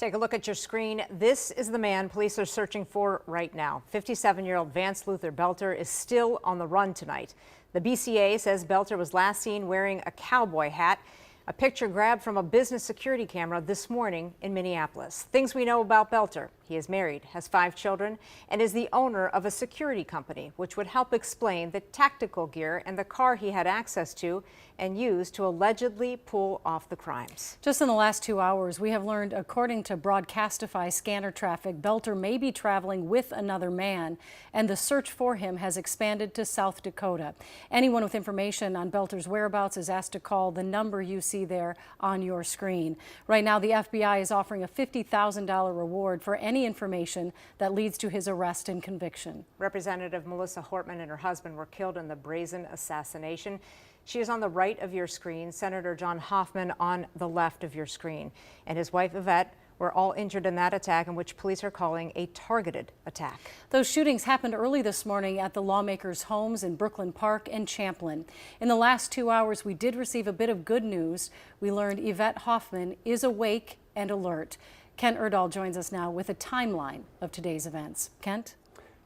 Take a look at your screen. This is the man police are searching for right now. 57-year-old Vance Luther Belter is still on the run tonight. The BCA says Belter was last seen wearing a cowboy hat. A picture grabbed from a business security camera this morning in Minneapolis. Things we know about Belter. He is married, has 5 children, and is the owner of a security company, which would help explain the tactical gear and the car he had access to and used to allegedly pull off the crimes. Just in the last 2 hours, we have learned, according to Broadcastify scanner traffic, Belter may be traveling with another man, and the search for him has expanded to South Dakota. Anyone with information on Belter's whereabouts is asked to call the number you see there on your screen. Right now, the FBI is offering a $50,000 reward for any information that leads to his arrest and conviction. Representative Melissa Hortman and her husband were killed in the brazen assassination. She is on the right of your screen, Senator John Hoffman on the left of your screen, and his wife Yvette were all injured in that attack, in which police are calling a targeted attack. Those shootings happened early this morning at the lawmakers' homes in Brooklyn Park and Champlin. In the last 2 hours, we did receive a bit of good news. We learned Yvette Hoffman is awake and alert. Kent Erdahl joins us now with a timeline of today's events. Kent?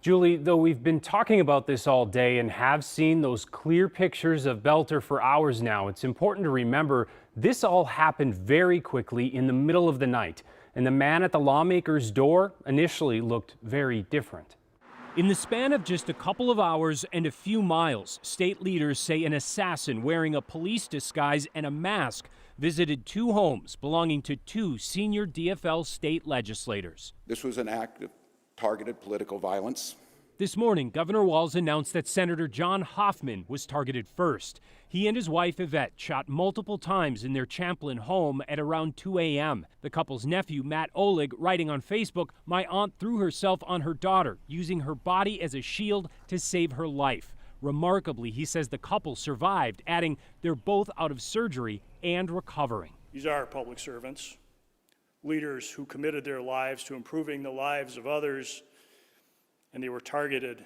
Julie, though we've been talking about this all day and have seen those clear pictures of Belter for hours now, it's important to remember this all happened very quickly in the middle of the night. And the man at the lawmaker's door initially looked very different. In the span of just a couple of hours and a few miles, state leaders say an assassin wearing a police disguise and a mask visited 2 homes belonging to 2 senior DFL state legislators. This was an act of targeted political violence. This morning, Governor Walz announced that Senator John Hoffman was targeted first. He and his wife Yvette shot multiple times in their Champlin home at around 2 a.m. The couple's nephew, Matt Oleg, writing on Facebook, "My aunt threw herself on her daughter, using her body as a shield to save her life." Remarkably, he says the couple survived, adding they're both out of surgery and recovering. These are public servants, leaders who committed their lives to improving the lives of others, and they were targeted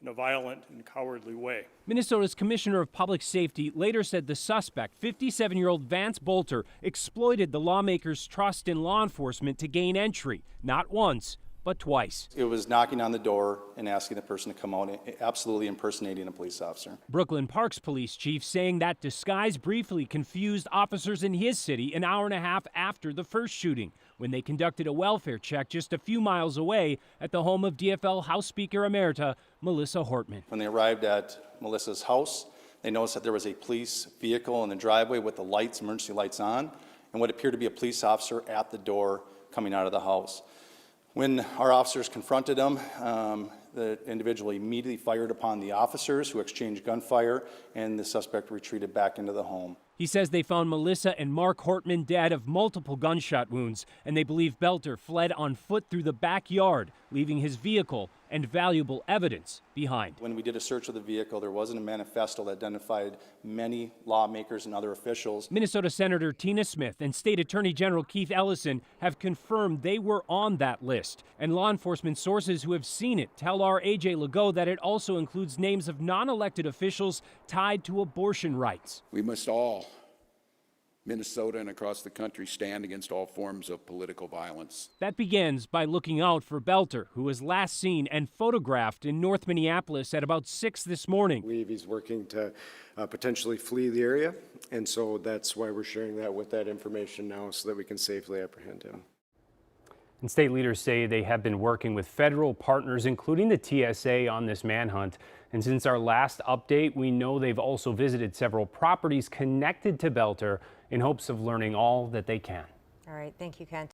in a violent and cowardly way. Minnesota's Commissioner of Public Safety later said the suspect, 57-year-old Vance Belter, exploited the lawmakers' trust in law enforcement to gain entry, not once, but twice. It was knocking on the door and asking the person to come out, absolutely impersonating a police officer. Brooklyn Park's police chief saying that disguise briefly confused officers in his city an hour and a half after the first shooting, when they conducted a welfare check just a few miles away at the home of DFL House Speaker Emerita Melissa Hortman. When they arrived at Melissa's house, they noticed that there was a police vehicle in the driveway with the lights, emergency lights on, and what appeared to be a police officer at the door coming out of the house. When our officers confronted him, the individual immediately fired upon the officers, who exchanged gunfire, and the suspect retreated back into the home. He says they found Melissa and Mark Hortman dead of multiple gunshot wounds, and they believe Belter fled on foot through the backyard, leaving his vehicle and valuable evidence behind. When we did a search of the vehicle, there wasn't a manifesto that identified many lawmakers and other officials. Minnesota Senator Tina Smith and State Attorney General Keith Ellison have confirmed they were on that list, and law enforcement sources who have seen it tell our AJ Legault that it also includes names of non-elected officials tied to abortion rights. We must all, Minnesota and across the country, stand against all forms of political violence. That begins by looking out for Belter, who was last seen and photographed in North Minneapolis at about 6 this morning. I believe he's working to potentially flee the area, and so that's why we're sharing that with that information now, so that we can safely apprehend him. And state leaders say they have been working with federal partners, including the TSA, on this manhunt. And since our last update, we know they've also visited several properties connected to Belter in hopes of learning all that they can. All right, thank you, Kent.